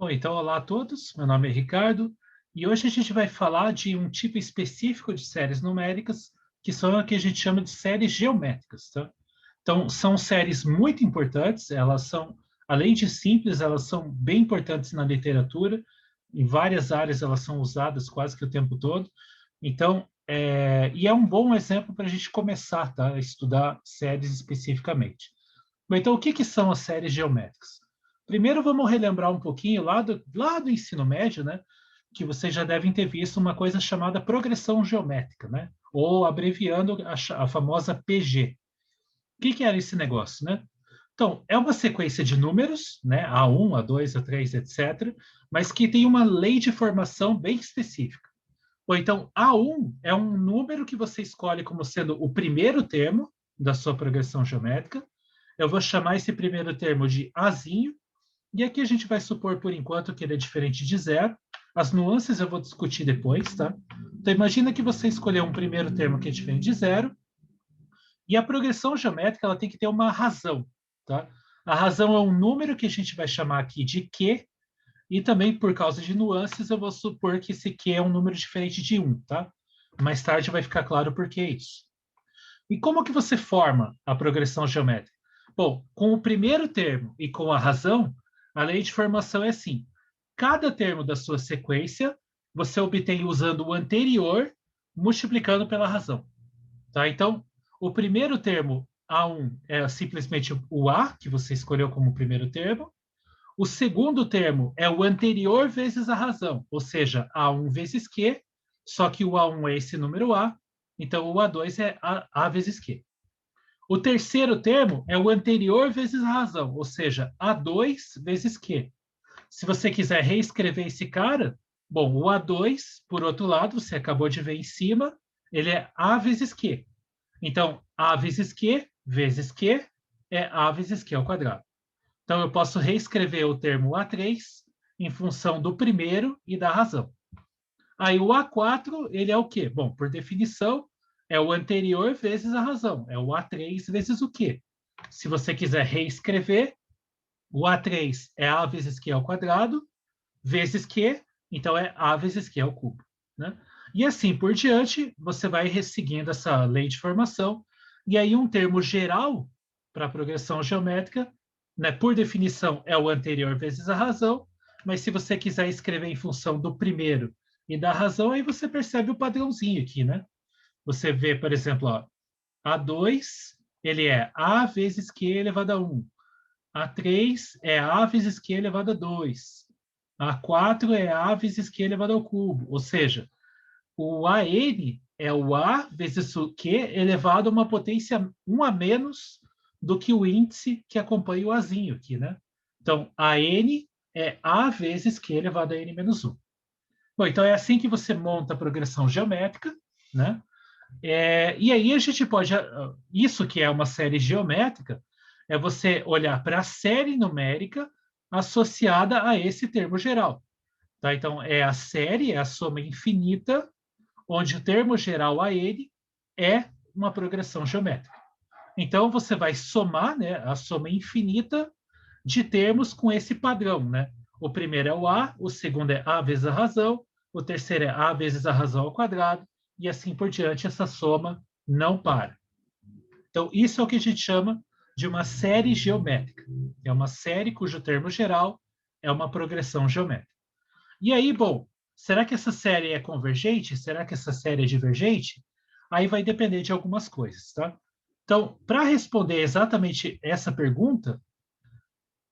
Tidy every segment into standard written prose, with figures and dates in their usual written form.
Bom, então, olá a todos, meu nome é Ricardo, e hoje a gente vai falar de um tipo específico de séries numéricas, que são a que a gente chama de séries geométricas, tá? Então, são séries muito importantes, elas são, além de simples, elas são bem importantes na literatura, em várias áreas elas são usadas quase que o tempo todo, então, e é um bom exemplo para a gente começar, tá, a estudar séries especificamente. Bom, então, o que que são as séries geométricas? Primeiro, vamos relembrar um pouquinho lá do ensino médio, né? Que vocês já devem ter visto uma coisa chamada progressão geométrica, né? Ou abreviando a famosa PG. O que que era esse negócio, né? Então, é uma sequência de números, né? A1, A2, A3, etc., mas que tem uma lei de formação bem específica. Ou então, A1 é um número que você escolhe como sendo o primeiro termo da sua progressão geométrica. Eu vou chamar esse primeiro termo de Azinho, e aqui a gente vai supor, por enquanto, que ele é diferente de zero. As nuances eu vou discutir depois, tá? Então, imagina que você escolheu um primeiro termo que é diferente de zero, e a progressão geométrica ela tem que ter uma razão, tá? A razão é um número que a gente vai chamar aqui de Q, e também, por causa de nuances, eu vou supor que esse Q é um número diferente de 1, tá? Mais tarde vai ficar claro por que isso. E como que você forma a progressão geométrica? Bom, com o primeiro termo e com a razão, a lei de formação é assim: cada termo da sua sequência você obtém usando o anterior multiplicando pela razão. Tá? Então, o primeiro termo, A1, é simplesmente o A, que você escolheu como primeiro termo. O segundo termo é o anterior vezes a razão, ou seja, A1 vezes Q, só que o A1 é esse número A, então o A2 é A vezes Q. O terceiro termo é o anterior vezes a razão, ou seja, A2 vezes Q. Se você quiser reescrever esse cara, bom, o A2, por outro lado, você acabou de ver em cima, ele é A vezes Q. Então, A vezes Q é A vezes Q ao quadrado. Então, eu posso reescrever o termo A3 em função do primeiro e da razão. Aí o A4, ele é o quê? Bom, por definição, é o anterior vezes a razão. É o A3 vezes o quê? Se você quiser reescrever, o A3 é A vezes Q ao quadrado, vezes Q, então é A vezes Q ao cubo. Né? E assim por diante, você vai seguindo essa lei de formação, e aí um termo geral para a progressão geométrica, né, por definição, é o anterior vezes a razão, mas se você quiser escrever em função do primeiro e da razão, aí você percebe o padrãozinho aqui, né? Você vê, por exemplo, ó, A2, ele é A vezes Q elevado a 1. A3 é A vezes Q elevado a 2. A4 é A vezes Q elevado ao cubo. Ou seja, o AN é o A vezes o Q elevado a uma potência 1 a menos do que o índice que acompanha o Azinho aqui, né? Então, AN é A vezes Q elevado a N menos 1. Bom, então é assim que você monta a progressão geométrica, né? E aí a gente pode, isso que é uma série geométrica, é você olhar para a série numérica associada a esse termo geral. Tá? Então, a série, é a soma infinita, onde o termo geral a ele é uma progressão geométrica. Então, você vai somar, né, a soma infinita de termos com esse padrão. Né? O primeiro é o A, o segundo é A vezes a razão, o terceiro é A vezes a razão ao quadrado, e assim por diante, essa soma não para. Então, isso é o que a gente chama de uma série geométrica. É uma série cujo termo geral é uma progressão geométrica. E aí, bom, será que essa série é convergente? Será que essa série é divergente? Aí vai depender de algumas coisas, tá? Então, para responder exatamente essa pergunta,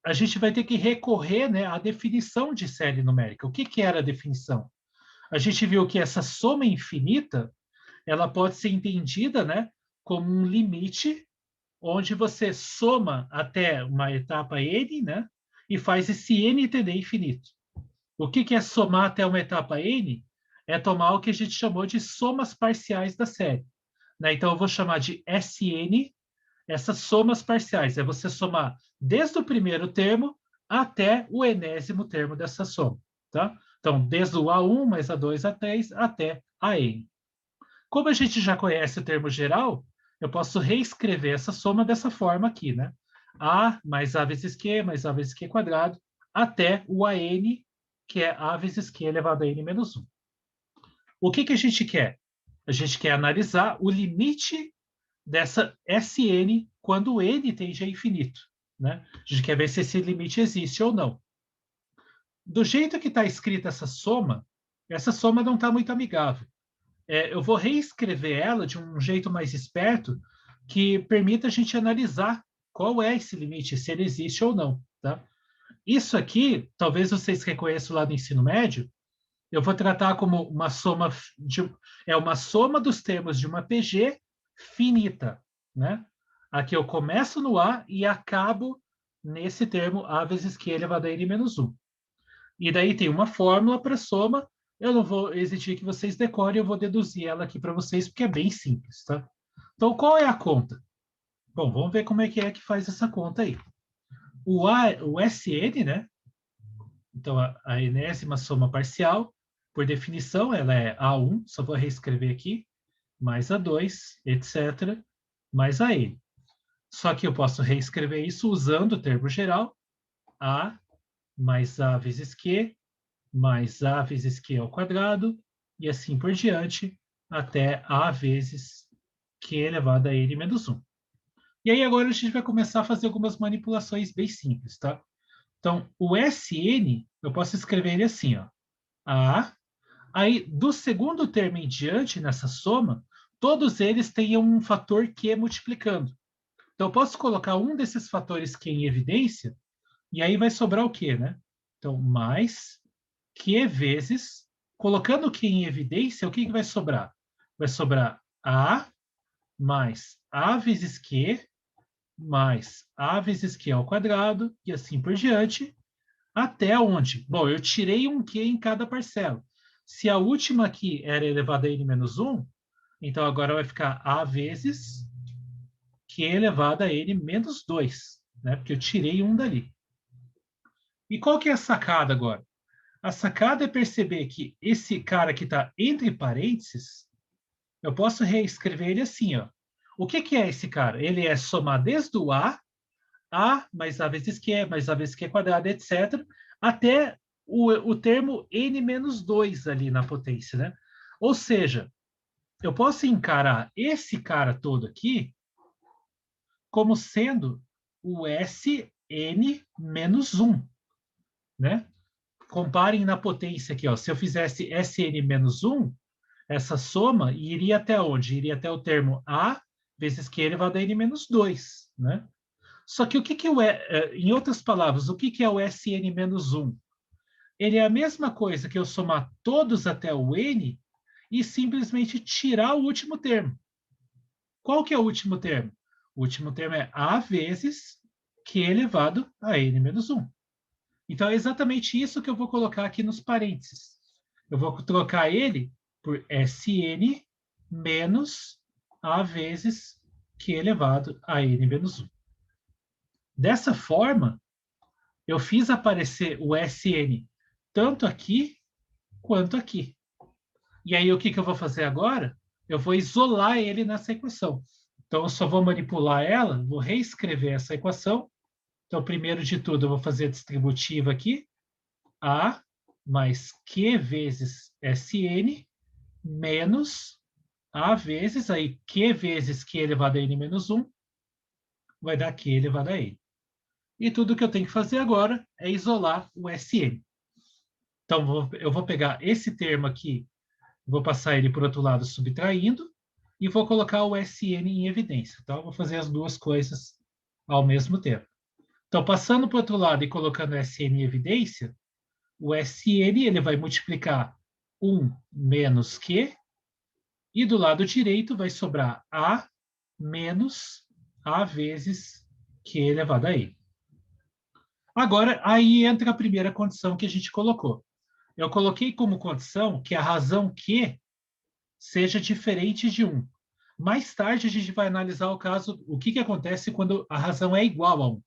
a gente vai ter que recorrer, né, à definição de série numérica. O que que era a definição? A gente viu que essa soma infinita, ela pode ser entendida, né, como um limite onde você soma até uma etapa n, né, e faz esse n tender a infinito. O que que é somar até uma etapa n? É tomar o que a gente chamou de somas parciais da série. Né? Então, eu vou chamar de Sn essas somas parciais. É você somar desde o primeiro termo até o enésimo termo dessa soma. Tá? Então, desde o A1 mais A2, A3 até a n. Como a gente já conhece o termo geral, eu posso reescrever essa soma dessa forma aqui, né? A mais A vezes Q mais A vezes Q quadrado, até o AN, que é A vezes Q elevado a N menos 1. O que a gente quer? A gente quer analisar o limite dessa Sn quando o n tende a infinito. Né? A gente quer ver se esse limite existe ou não. Do jeito que está escrita essa soma não está muito amigável. Eu vou reescrever ela de um jeito mais esperto que permita a gente analisar qual é esse limite, se ele existe ou não. Tá? Isso aqui, talvez vocês reconheçam lá do ensino médio, eu vou tratar como uma soma uma soma dos termos de uma PG finita, né? Aqui eu começo no A e acabo nesse termo A vezes Q elevado a N menos 1. E daí tem uma fórmula para soma. Eu não vou exigir que vocês decorem, eu vou deduzir ela aqui para vocês, porque é bem simples, tá? Então, qual é a conta? Bom, vamos ver como é que faz essa conta aí. O SN, né? Então, a enésima soma parcial, por definição, ela é A1, só vou reescrever aqui, mais A2, etc., mais a N. Só que eu posso reescrever isso usando o termo geral, A mais A vezes Q, mais A vezes Q ao quadrado, e assim por diante, até A vezes Q elevado a N menos 1. E aí agora a gente vai começar a fazer algumas manipulações bem simples, tá? Então, o Sn, eu posso escrever ele assim, ó. A. Aí, do segundo termo em diante, nessa soma, todos eles têm um fator Q multiplicando. Então, eu posso colocar um desses fatores Q em evidência, e aí vai sobrar o quê, né? Então, mais Q vezes, colocando o Q em evidência, o que vai sobrar? Vai sobrar A mais A vezes Q, mais A vezes Q ao quadrado, e assim por diante, até onde? Bom, eu tirei um Q em cada parcela. Se a última aqui era elevada a n menos 1, então agora vai ficar A vezes Q elevado a n menos 2, né? Porque eu tirei um dali. E qual que é a sacada agora? A sacada é perceber que esse cara que está entre parênteses, eu posso reescrever ele assim, ó. O que é esse cara? Ele é somar desde o A mais A vezes Q, mais A vezes Q quadrado, etc., até o termo N menos 2 ali na potência, né? Ou seja, eu posso encarar esse cara todo aqui como sendo o Sn menos 1, né? Comparem na potência aqui, ó. Se eu fizesse Sn menos 1, essa soma iria até onde? Iria até o termo A vezes Q elevado a N menos 2, né? Só que o que em outras palavras, o que é o Sn menos 1? Ele é a mesma coisa que eu somar todos até o n e simplesmente tirar o último termo. Qual que é o último termo? O último termo é A vezes Q elevado a n menos 1. Então, é exatamente isso que eu vou colocar aqui nos parênteses. Eu vou trocar ele por Sn menos A vezes Q elevado a n menos 1. Dessa forma, eu fiz aparecer o Sn tanto aqui quanto aqui. E aí, o que eu vou fazer agora? Eu vou isolar ele nessa equação. Então, eu só vou manipular ela, vou reescrever essa equação. Então, primeiro de tudo, eu vou fazer a distributiva aqui. A mais Q vezes Sn menos A vezes, aí Q vezes Q elevado a N menos 1 vai dar Q elevado a N. E tudo que eu tenho que fazer agora é isolar o Sn. Então, eu vou pegar esse termo aqui, vou passar ele para o outro lado subtraindo, e vou colocar o Sn em evidência. Então, eu vou fazer as duas coisas ao mesmo tempo. Então, passando para o outro lado e colocando o Sn em evidência, o Sn ele vai multiplicar 1 menos Q, e do lado direito vai sobrar A menos A vezes Q elevado a N. Agora, aí entra a primeira condição que a gente colocou. Eu coloquei como condição que a razão Q seja diferente de 1. Mais tarde, a gente vai analisar o caso, o que acontece quando a razão é igual a 1.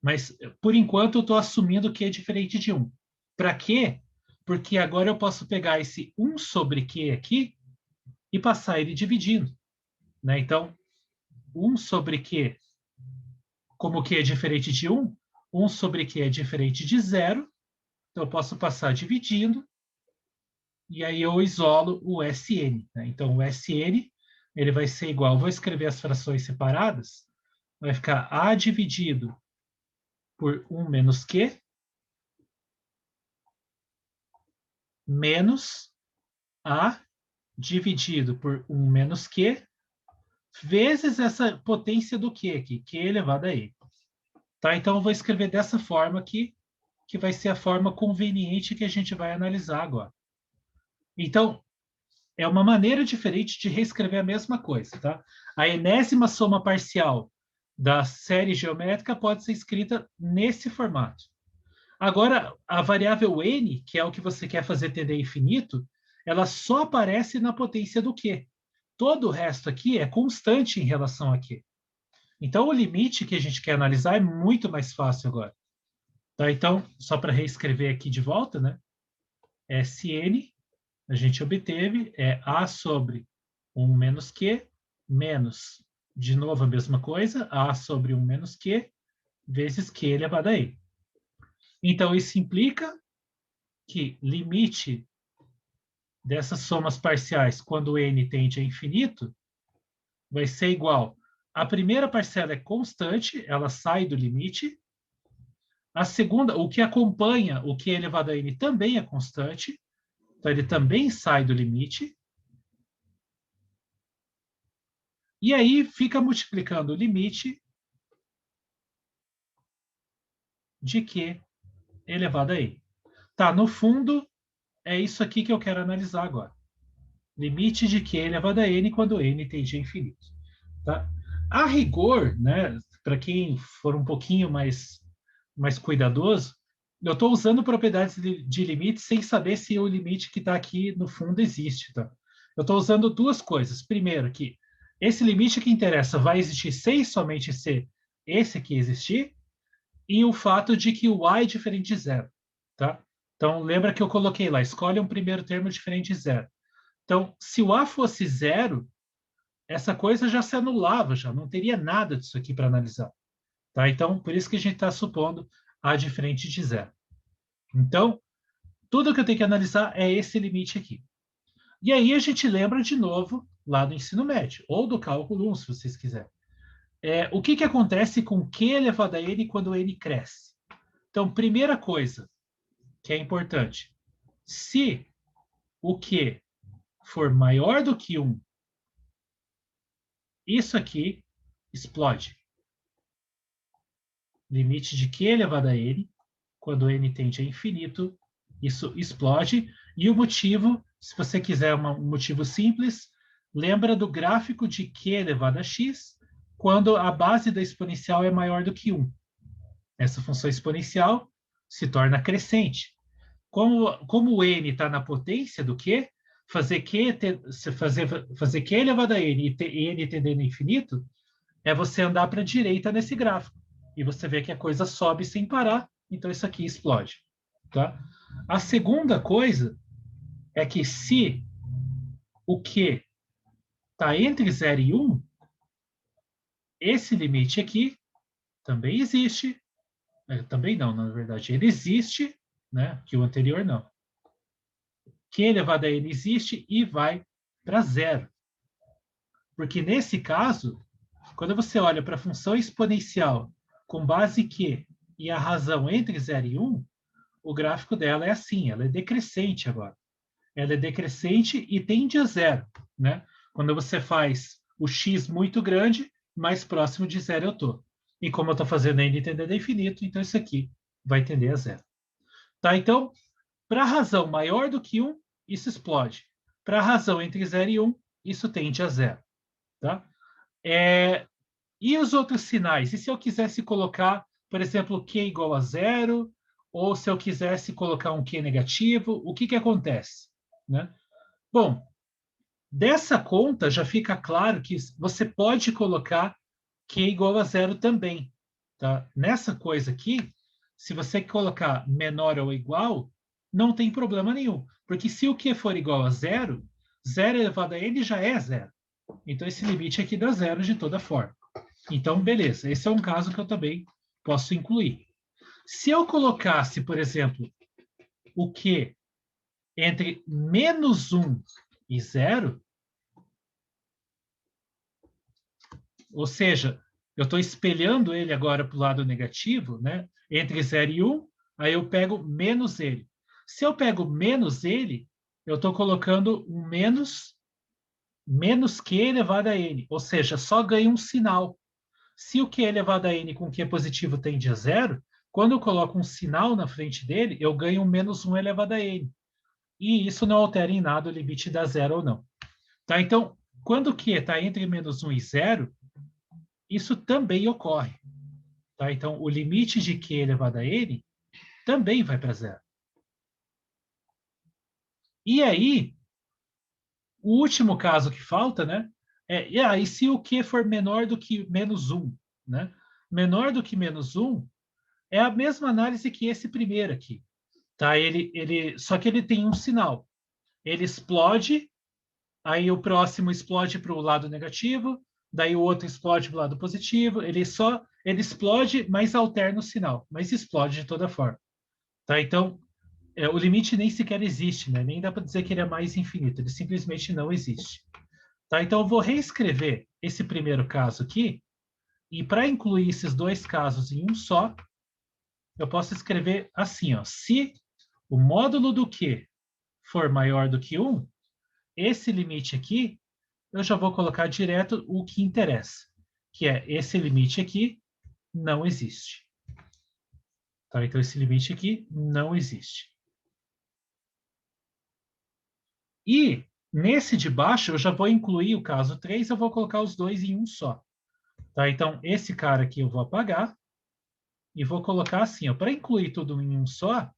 Mas, por enquanto, eu estou assumindo que é diferente de 1. Para quê? Porque agora eu posso pegar esse 1 sobre Q aqui e passar ele dividindo. Né? Então, 1 sobre Q, como Q é diferente de 1, 1 sobre Q é diferente de zero, então eu posso passar dividindo, e aí eu isolo o Sn. Né? Então, o Sn ele vai ser igual, vou escrever as frações separadas, vai ficar A dividido por 1 menos Q, menos A dividido por 1 menos Q, vezes essa potência do Q aqui, Q elevado a E. Tá? Então, eu vou escrever dessa forma aqui, que vai ser a forma conveniente que a gente vai analisar agora. Então, é uma maneira diferente de reescrever a mesma coisa. Tá? A enésima soma parcial da série geométrica pode ser escrita nesse formato. Agora, a variável n, que é o que você quer fazer tender a infinito, ela só aparece na potência do Q. Todo o resto aqui é constante em relação a Q. Então, o limite que a gente quer analisar é muito mais fácil agora. Tá? Então, só para reescrever aqui de volta, né? Sn, a gente obteve, é A sobre 1 menos Q, menos, de novo a mesma coisa, A sobre 1 menos Q, vezes Q elevado a E. Então, isso implica que limite dessas somas parciais, quando n tende a infinito, vai ser igual. A primeira parcela é constante, ela sai do limite. A segunda, o que acompanha o Q elevado a n também é constante, então ele também sai do limite. E aí fica multiplicando o limite de Q elevado a n. Tá, no fundo, é isso aqui que eu quero analisar agora. Limite de Q elevado a n quando n tende a infinito. Tá? A rigor, né, para quem for um pouquinho mais cuidadoso, eu estou usando propriedades de limite sem saber se o limite que está aqui no fundo existe. Tá? Eu estou usando duas coisas. Primeiro, que esse limite que interessa vai existir sem somente ser esse aqui existir, e o fato de que o A é diferente de zero. Tá? Então, lembra que eu coloquei lá, escolhe um primeiro termo diferente de zero. Então, se o A fosse zero, essa coisa já se anulava, já não teria nada disso aqui para analisar. Tá? Então, por isso que a gente está supondo A diferente de zero. Então, tudo que eu tenho que analisar é esse limite aqui. E aí a gente lembra de novo lá do ensino médio, ou do cálculo 1, se vocês quiserem. O que acontece com Q elevado a n quando n cresce? Então, primeira coisa que é importante, se o Q for maior do que 1, isso aqui explode. Limite de Q elevado a n, quando n tende a infinito, isso explode. E o motivo, se você quiser um motivo simples, lembra do gráfico de Q elevado a x, quando a base da exponencial é maior do que 1. Essa função exponencial se torna crescente. Como o n está na potência do Q, fazer Q elevado a n e n tendendo a infinito é você andar para a direita nesse gráfico. E você vê que a coisa sobe sem parar, então isso aqui explode. Tá? A segunda coisa é que se o Q está entre 0 e 1, esse limite aqui também existe. Também não, na verdade. Ele existe, né? Que o anterior não. Q elevado a n existe e vai para zero. Porque nesse caso, quando você olha para a função exponencial com base Q e a razão entre 0 e 1, o gráfico dela é assim, ela é decrescente agora. Ela é decrescente e tende a zero. Né? Quando você faz o x muito grande, mais próximo de zero eu estou. E como eu estou fazendo n tendendo a infinito, então isso aqui vai tender a zero. Tá? Então, para a razão maior do que 1, isso explode. Para a razão entre 0 e 1, isso tende a zero. Tá? E os outros sinais? E se eu quisesse colocar, por exemplo, Q igual a zero, ou se eu quisesse colocar um Q negativo, o que acontece? Né? Bom, dessa conta já fica claro que você pode colocar Q igual a zero também. Tá? Nessa coisa aqui, se você colocar menor ou igual, não tem problema nenhum. Porque se o Q for igual a zero, 0 elevado a n já é zero. Então, esse limite aqui dá zero de toda forma. Então, beleza. Esse é um caso que eu também posso incluir. Se eu colocasse, por exemplo, o Q entre -1 e 0, ou seja, eu estou espelhando ele agora para o lado negativo, né? Entre 0 e 1, aí eu pego menos ele. Se eu pego menos ele, eu estou colocando um menos Q elevado a N, ou seja, só ganho um sinal. Se o Q elevado a N com Q positivo tende a 0, quando eu coloco um sinal na frente dele, eu ganho um -1 elevado a N. E isso não altera em nada o limite da 0 ou não. Tá? Então, quando o Q está entre -1 e 0, isso também ocorre. Tá? Então, o limite de Q elevado a N também vai para 0. E aí, o último caso que falta, né? E se o Q for menor do que -1, né? Menor do que -1 é a mesma análise que esse primeiro aqui. Tá? Só que ele tem um sinal. Ele explode, aí o próximo explode para o lado negativo, daí o outro explode para o lado positivo. Ele explode, mas alterna o sinal, mas explode de toda forma. Tá? Então, o limite nem sequer existe, né? Nem dá para dizer que ele é mais infinito, ele simplesmente não existe. Tá? Então, eu vou reescrever esse primeiro caso aqui, e para incluir esses dois casos em um só, eu posso escrever assim, ó, se o módulo do Q for maior do que 1, esse limite aqui, eu já vou colocar direto o que interessa, que é esse limite aqui não existe. Tá? Então, esse limite aqui não existe. E nesse de baixo, eu já vou incluir o caso 3, eu vou colocar os dois em um só. Tá? Então, esse cara aqui eu vou apagar e vou colocar assim, para incluir tudo em um só,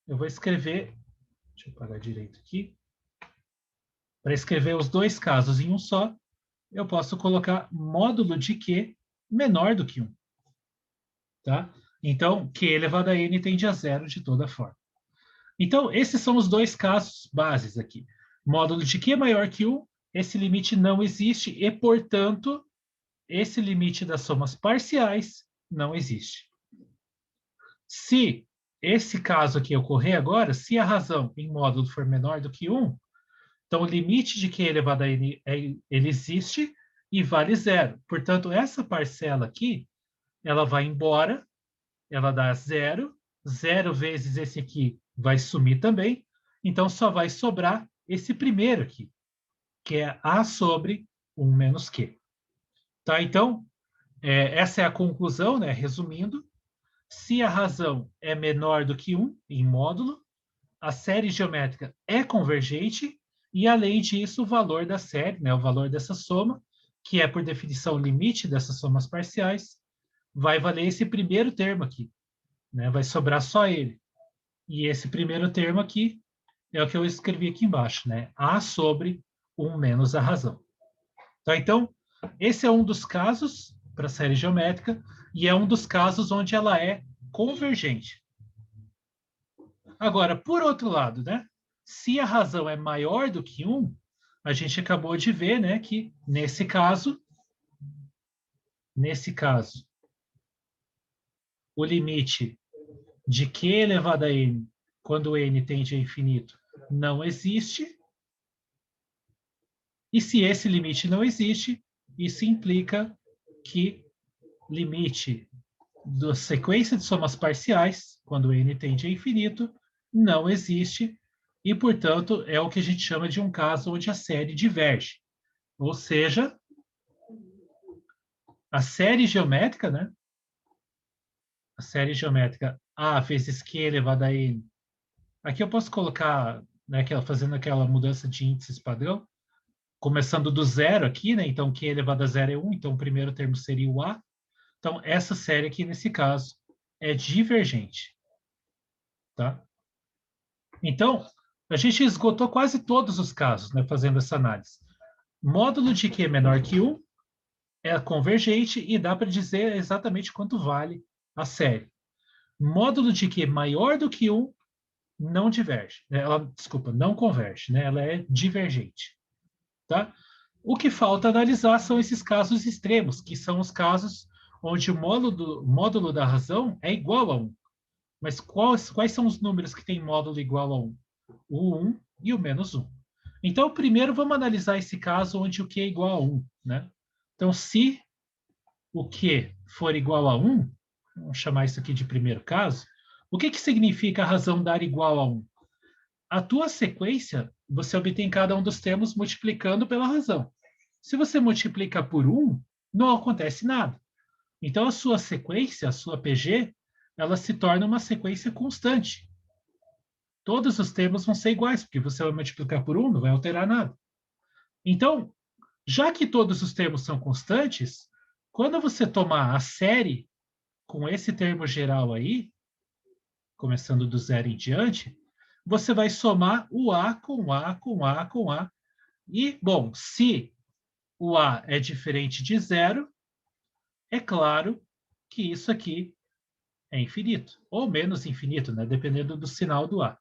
eu vou escrever, deixa eu apagar direito aqui, para escrever os dois casos em um só, eu posso colocar módulo de Q menor do que 1. Tá? Então, Q elevado a N tende a 0 de toda forma. Então, esses são os dois casos bases aqui. Módulo de Q maior que 1, esse limite não existe e, portanto, esse limite das somas parciais não existe. Se esse caso aqui ocorrer agora, se a razão em módulo for menor do que 1, então o limite de Q elevado a N ele existe e vale 0. Portanto, essa parcela aqui, ela vai embora, ela dá 0, 0 vezes esse aqui vai sumir também, então só vai sobrar esse primeiro aqui, que é A sobre 1 menos Q. Tá? Então, essa é a conclusão, né? Resumindo, se a razão é menor do que 1 em módulo, a série geométrica é convergente e, além disso, o valor da série, né, o valor dessa soma, que é, por definição, o limite dessas somas parciais, vai valer esse primeiro termo aqui. Né? Vai sobrar só ele. E esse primeiro termo aqui é o que eu escrevi aqui embaixo, né? A sobre 1 menos a razão. Tá? Então, esse é um dos casos para a série geométrica e é um dos casos onde ela é convergente. Agora, por outro lado, né? Se a razão é maior do que 1, a gente acabou de ver, né, que nesse caso, o limite de Q elevado a N, quando N tende a infinito, não existe. E se esse limite não existe, isso implica que limite da sequência de somas parciais, quando N tende a infinito, não existe, e, portanto, é o que a gente chama de um caso onde a série diverge. Ou seja, a série geométrica, né? A série geométrica A vezes Q elevado a N. Aqui eu posso colocar, né, fazendo aquela mudança de índices padrão, começando do zero aqui, né? Então, Q elevado a 0 é 1, então o primeiro termo seria o A. Então, essa série aqui, nesse caso, é divergente. Tá? Então, a gente esgotou quase todos os casos, né, fazendo essa análise. Módulo de Q menor que 1 é convergente e dá para dizer exatamente quanto vale a série. Módulo de Q maior do que 1 não diverge. Desculpa, não converge, né? Ela é divergente. Tá? O que falta analisar são esses casos extremos, que são os casos onde o módulo da razão é igual a 1. Mas quais são os números que têm módulo igual a 1? O 1 e o menos 1. Então, primeiro vamos analisar esse caso onde o Q é igual a 1. Né? Então, se o Q for igual a 1, vamos chamar isso aqui de primeiro caso, o que significa a razão dar igual a 1? A tua sequência, você obtém cada um dos termos multiplicando pela razão. Se você multiplica por 1, não acontece nada. Então, a sua sequência, a sua PG, ela se torna uma sequência constante. Todos os termos vão ser iguais, porque você vai multiplicar por 1, não vai alterar nada. Então, já que todos os termos são constantes, quando você tomar a série com esse termo geral aí, começando do zero em diante, você vai somar o A com A com A com A. E, bom, se o A é diferente de zero, é claro que isso aqui é infinito, ou menos infinito, né? Dependendo do sinal do A.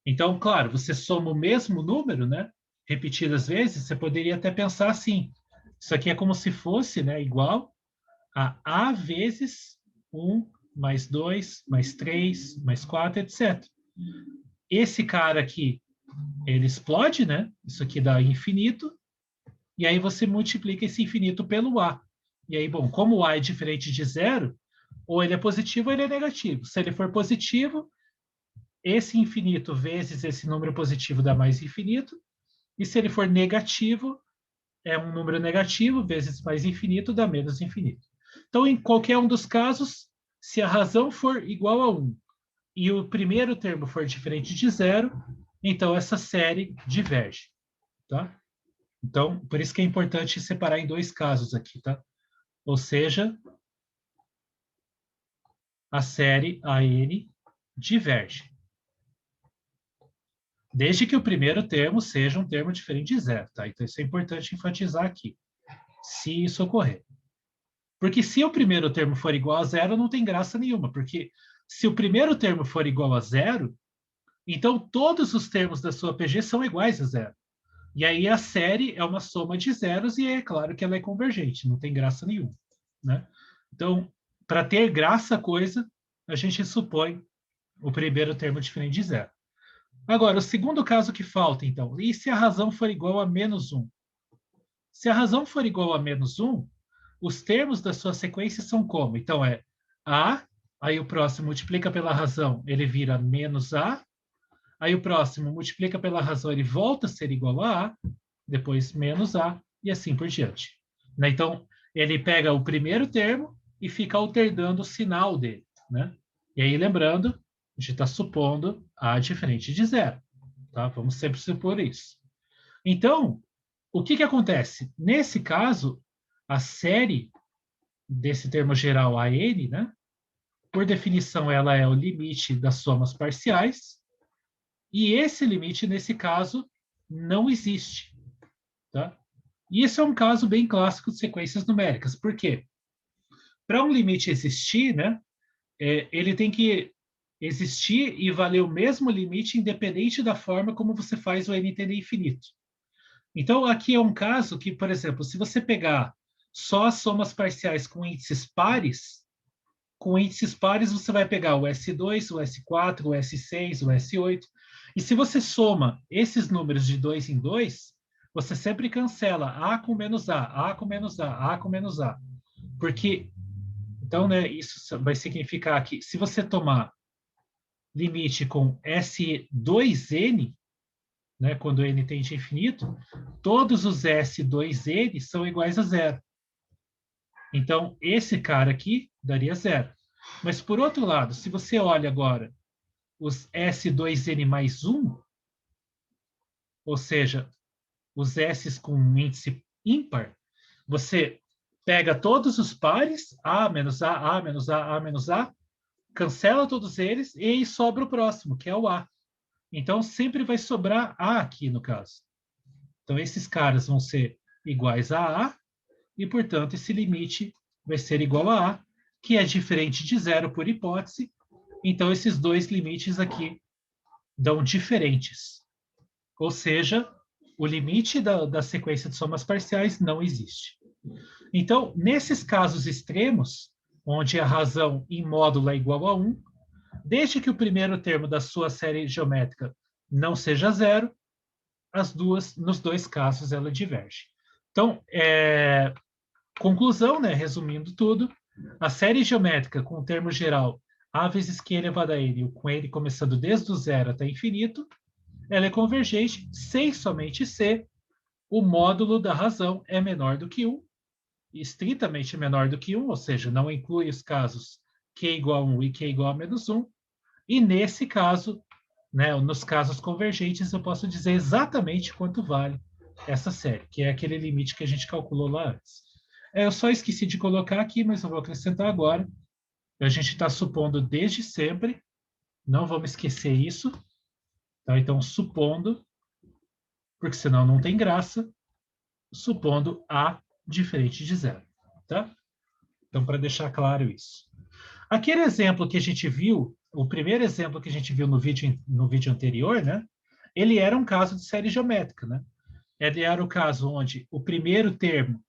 Então, claro, você soma o mesmo número, né? Repetidas vezes, você poderia até pensar assim, isso aqui é como se fosse, né, igual a A vezes 1, mais 2, mais 3, mais 4, etc. Esse cara aqui, ele explode, né? Isso aqui dá infinito, e aí você multiplica esse infinito pelo A. E aí, bom, como o A é diferente de zero, ou ele é positivo ou ele é negativo. Se ele for positivo, esse infinito vezes esse número positivo dá mais infinito, e se ele for negativo, é um número negativo vezes mais infinito dá menos infinito. Então, em qualquer um dos casos, se a razão for igual a 1 e o primeiro termo for diferente de zero, então essa série diverge. Tá? Então, por isso que é importante separar em dois casos aqui, tá? Ou seja, a série AN diverge. Desde que o primeiro termo seja um termo diferente de zero, tá? Então, isso é importante enfatizar aqui, se isso ocorrer. Porque se o primeiro termo for igual a zero, não tem graça nenhuma, porque se o primeiro termo for igual a zero, então todos os termos da sua PG são iguais a zero. E aí a série é uma soma de zeros e é claro que ela é convergente, não tem graça nenhuma, né? Então, para ter graça a coisa, a gente supõe o primeiro termo diferente de zero. Agora, o segundo caso que falta, então, e se a razão for igual a menos 1? Se a razão for igual a menos 1, os termos da sua sequência são como? Então, é A, aí o próximo multiplica pela razão, ele vira menos A, aí o próximo multiplica pela razão, ele volta a ser igual a A, depois menos A, e assim por diante. Né? Então, ele pega o primeiro termo e fica alternando o sinal dele. Né? E aí, lembrando, a gente está supondo A diferente de zero. Tá? Vamos sempre supor isso. Então, o que acontece? Nesse caso, a série desse termo geral AN, né? Por definição, ela é o limite das somas parciais, e esse limite, nesse caso, não existe. Tá? E isso é um caso bem clássico de sequências numéricas. Por quê? Para um limite existir, né, ele tem que existir e valer o mesmo limite, independente da forma como você faz o n tender a infinito. Então, aqui é um caso que, por exemplo, se você pegar só as somas parciais com índices pares você vai pegar o S2, o S4, o S6, o S8. E se você soma esses números de 2 em 2, você sempre cancela A com menos A, A com menos A, A com menos A. Porque, então, né, isso vai significar que se você tomar limite com S2N, né, quando N tende a infinito, todos os S2N são iguais a zero. Então, esse cara aqui daria zero. Mas, por outro lado, se você olha agora os S2N mais 1, ou seja, os S com um índice ímpar, você pega todos os pares, A menos A, A menos A, A menos A, cancela todos eles e aí sobra o próximo, que é o A. Então, sempre vai sobrar A aqui, no caso. Então, esses caras vão ser iguais a A, e, portanto, esse limite vai ser igual a A, que é diferente de zero por hipótese. Então, esses dois limites aqui dão diferentes. Ou seja, o limite da sequência de somas parciais não existe. Então, nesses casos extremos, onde a razão em módulo é igual a 1, desde que o primeiro termo da sua série geométrica não seja zero, nos dois casos, ela diverge. Então, conclusão, né, resumindo tudo, a série geométrica com o termo geral a vezes q elevado a n, com ele começando desde o zero até infinito, ela é convergente se e somente se o módulo da razão é menor do que 1, estritamente menor do que 1, ou seja, não inclui os casos q igual a 1 e q igual a menos 1, e nesse caso, né, nos casos convergentes, eu posso dizer exatamente quanto vale essa série, que é aquele limite que a gente calculou lá antes. Eu só esqueci de colocar aqui, mas eu vou acrescentar agora. A gente está supondo desde sempre, não vamos esquecer isso. Tá? Então, supondo, porque senão não tem graça, supondo A diferente de zero. Tá? Então, para deixar claro isso. Aquele exemplo que a gente viu, o primeiro exemplo que a gente viu no vídeo anterior, né? Ele era um caso de série geométrica, né? Ele era o caso onde o primeiro termo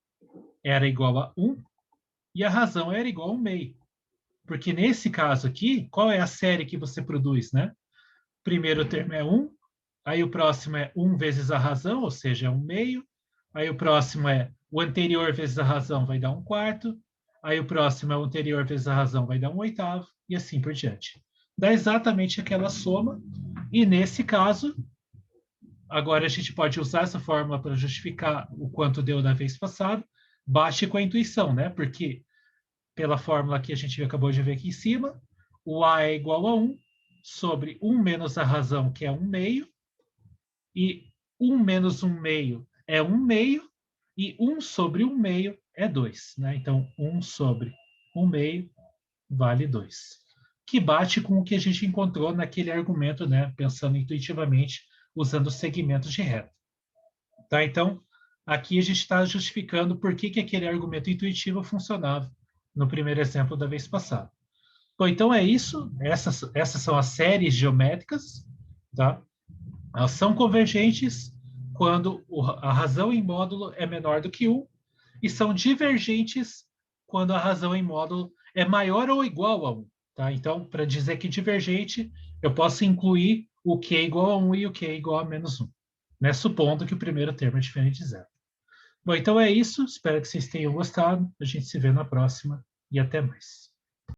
era igual a 1 e a razão era igual a 1 meio. Porque nesse caso aqui, qual é a série que você produz, né? Primeiro termo é 1, aí o próximo é 1 vezes a razão, ou seja, é 1 meio. Aí o próximo é o anterior vezes a razão, vai dar 1 quarto. Aí o próximo é o anterior vezes a razão, vai dar 1 oitavo, e assim por diante. Dá exatamente aquela soma, e nesse caso, agora a gente pode usar essa fórmula para justificar o quanto deu da vez passada, bate com a intuição, né? Porque pela fórmula que a gente acabou de ver aqui em cima, o A é igual a 1 sobre 1 menos a razão, que é 1 meio, e 1 menos 1 meio é 1 meio, e 1 sobre 1 meio é 2. Né? Então, 1 sobre 1 meio vale 2. Que bate com o que a gente encontrou naquele argumento, né? Pensando intuitivamente, usando segmentos de reta. Tá? Então, aqui a gente está justificando por que aquele argumento intuitivo funcionava no primeiro exemplo da vez passada. Bom, então é isso. Essas são as séries geométricas. Tá? Elas são convergentes quando a razão em módulo é menor do que 1 e são divergentes quando a razão em módulo é maior ou igual a 1. Tá? Então, para dizer que divergente, eu posso incluir o q igual a 1 e o q igual a menos 1, né? Supondo que o primeiro termo é diferente de zero. Bom, então é isso. Espero que vocês tenham gostado. A gente se vê na próxima e até mais.